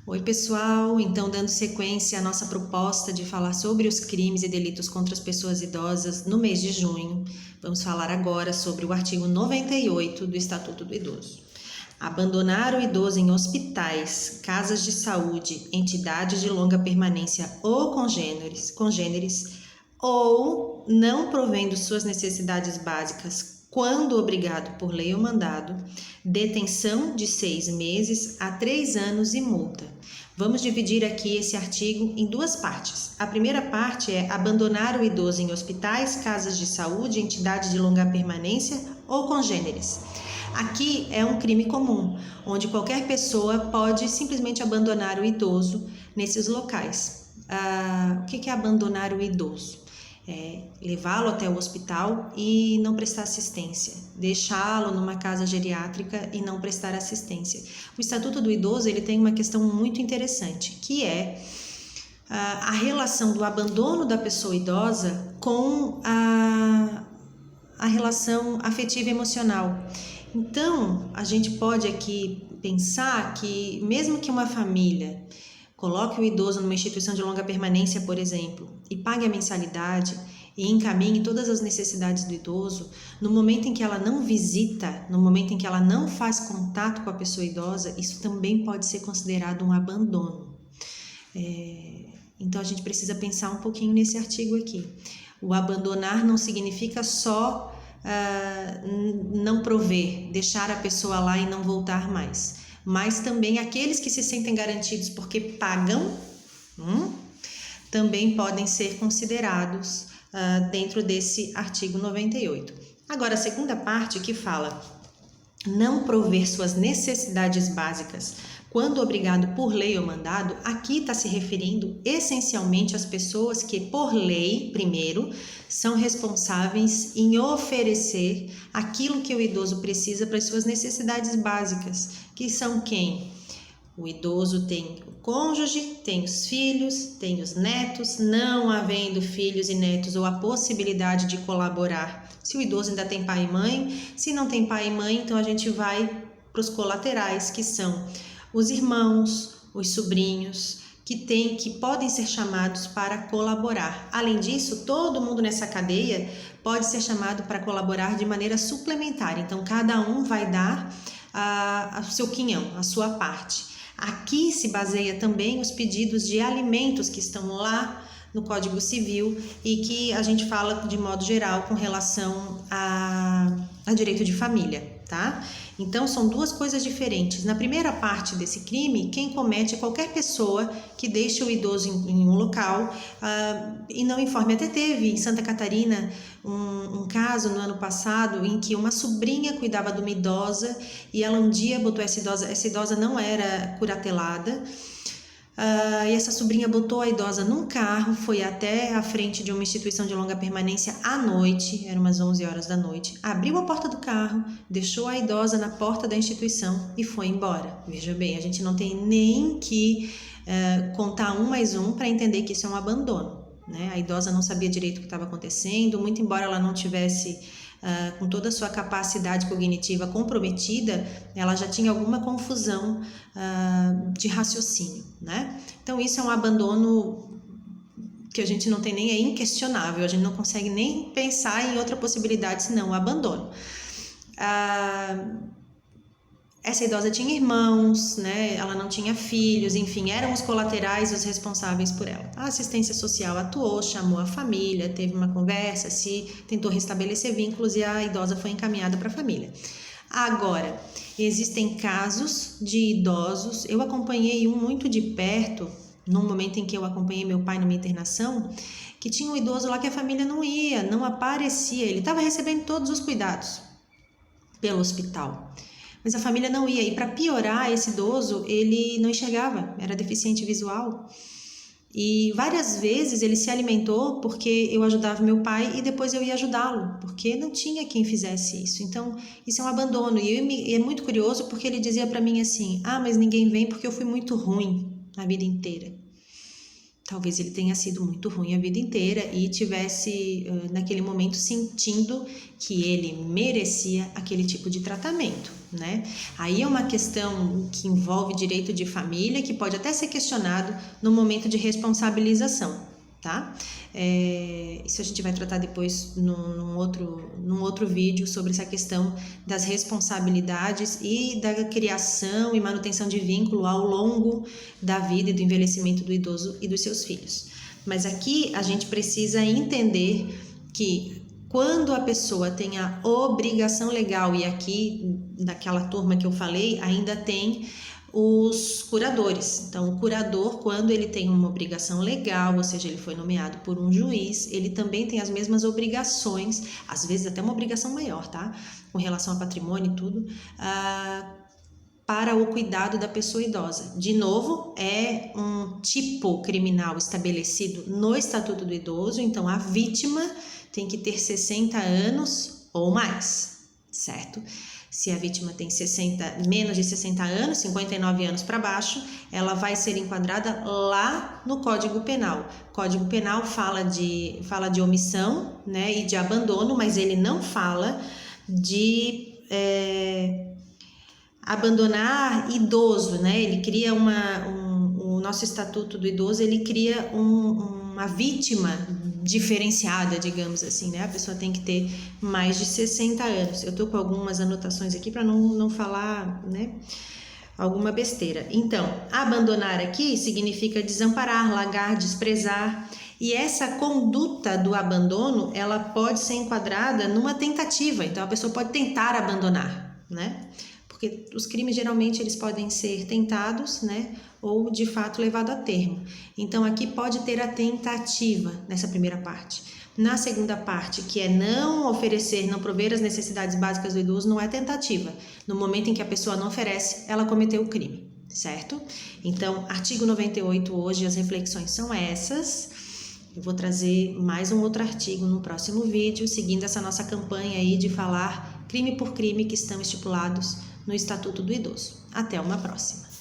Oi, pessoal! Então, dando sequência à nossa proposta de falar sobre os crimes e delitos contra as pessoas idosas no mês de junho, vamos falar agora sobre o artigo 98 do Estatuto do Idoso. Abandonar o idoso em hospitais, casas de saúde, entidades de longa permanência ou congêneres, ou não provendo suas necessidades básicas quando obrigado por lei ou mandado, detenção de 6 meses a 3 anos e multa. Vamos dividir aqui esse artigo em duas partes. A primeira parte é abandonar o idoso em hospitais, casas de saúde, entidades de longa permanência ou congêneres. Aqui é um crime comum, onde qualquer pessoa pode simplesmente abandonar o idoso nesses locais. O que é abandonar o idoso? Levá-lo até o hospital e não prestar assistência, deixá-lo numa casa geriátrica e não prestar assistência. O Estatuto do Idoso ele tem uma questão muito interessante, que é a relação do abandono da pessoa idosa com a relação afetiva e emocional. Então, a gente pode aqui pensar que mesmo que uma família coloque o idoso numa instituição de longa permanência, por exemplo, e pague a mensalidade e encaminhe todas as necessidades do idoso, no momento em que ela não visita, no momento em que ela não faz contato com a pessoa idosa, isso também pode ser considerado um abandono. Então, a gente precisa pensar um pouquinho nesse artigo aqui. O abandonar não significa só não prover, deixar a pessoa lá e não voltar mais, mas também aqueles que se sentem garantidos porque pagam, também podem ser considerados dentro desse artigo 98. Agora, a segunda parte que fala não prover suas necessidades básicas quando obrigado por lei ou mandado, aqui está se referindo essencialmente às pessoas que, por lei, primeiro, são responsáveis em oferecer aquilo que o idoso precisa para as suas necessidades básicas, que são quem? O idoso tem o cônjuge, tem os filhos, tem os netos, não havendo filhos e netos ou a possibilidade de colaborar. Se o idoso ainda tem pai e mãe, se não tem pai e mãe, então a gente vai para os colaterais, que são os irmãos, os sobrinhos, que podem ser chamados para colaborar. Além disso, todo mundo nessa cadeia pode ser chamado para colaborar de maneira suplementar. Então, cada um vai dar o seu quinhão, a sua parte. Aqui se baseia também os pedidos de alimentos que estão lá no Código Civil e que a gente fala de modo geral com relação a direito de família, tá? Então, são duas coisas diferentes. Na primeira parte desse crime, quem comete é qualquer pessoa que deixe o idoso em um local e não informe. Até teve em Santa Catarina um caso no ano passado em que uma sobrinha cuidava de uma idosa e ela um dia botou essa idosa não era curatelada, e essa sobrinha botou a idosa num carro, foi até a frente de uma instituição de longa permanência à noite, eram umas 11 horas da noite, abriu a porta do carro, deixou a idosa na porta da instituição e foi embora. Veja bem, a gente não tem nem que contar 1 mais 1 para entender que isso é um abandono, né? A idosa não sabia direito o que estava acontecendo, muito embora ela não tivesse com toda a sua capacidade cognitiva comprometida, ela já tinha alguma confusão de raciocínio, né? Então, isso é um abandono que a gente não tem nem, é inquestionável, a gente não consegue nem pensar em outra possibilidade senão o abandono. Essa idosa tinha irmãos, né? Ela não tinha filhos, enfim, eram os colaterais os responsáveis por ela. A assistência social atuou, chamou a família, teve uma conversa, se tentou restabelecer vínculos e a idosa foi encaminhada para a família. Agora, existem casos de idosos, eu acompanhei um muito de perto, no momento em que eu acompanhei meu pai numa internação, que tinha um idoso lá que a família não ia, não aparecia, ele estava recebendo todos os cuidados pelo hospital. Mas a família não ia, e para piorar, esse idoso, ele não enxergava, era deficiente visual. E várias vezes ele se alimentou porque eu ajudava meu pai e depois eu ia ajudá-lo, porque não tinha quem fizesse isso. Então, isso é um abandono. E é muito curioso porque ele dizia para mim assim, mas ninguém vem porque eu fui muito ruim a vida inteira. talvez ele tenha sido muito ruim a vida inteira e tivesse, naquele momento, sentindo que ele merecia aquele tipo de tratamento, né? Aí é uma questão que envolve direito de família, que pode até ser questionado no momento de responsabilização, tá? Isso a gente vai tratar depois num outro vídeo sobre essa questão das responsabilidades e da criação e manutenção de vínculo ao longo da vida e do envelhecimento do idoso e dos seus filhos. Mas aqui a gente precisa entender que quando a pessoa tem a obrigação legal, e aqui naquela turma que eu falei, ainda tem os curadores. Então, o curador, quando ele tem uma obrigação legal, ou seja, ele foi nomeado por um juiz, ele também tem as mesmas obrigações, às vezes até uma obrigação maior, tá? Com relação a patrimônio e tudo, para o cuidado da pessoa idosa. De novo, é um tipo criminal estabelecido no Estatuto do Idoso, então a vítima tem que ter 60 anos ou mais, certo? Se a vítima tem menos de 60 anos, 59 anos para baixo, ela vai ser enquadrada lá no Código Penal. O Código Penal fala de omissão, né, e de abandono, mas ele não fala de abandonar idoso, né? Ele cria o nosso Estatuto do Idoso, ele cria uma vítima diferenciada, digamos assim, né? A pessoa tem que ter mais de 60 anos. Eu tô com algumas anotações aqui para não falar, né, alguma besteira. Então, abandonar aqui significa desamparar, largar, desprezar. E essa conduta do abandono, ela pode ser enquadrada numa tentativa. Então, a pessoa pode tentar abandonar, né? Porque os crimes geralmente eles podem ser tentados, né, ou de fato levado a termo. Então aqui pode ter a tentativa nessa primeira parte. Na segunda parte, que é não oferecer, não prover as necessidades básicas do idoso, não é tentativa. No momento em que a pessoa não oferece, ela cometeu o crime, certo? Então, artigo 98 hoje, as reflexões são essas. Eu vou trazer mais um outro artigo no próximo vídeo, seguindo essa nossa campanha aí de falar crime por crime que estão estipulados no Estatuto do Idoso. Até uma próxima!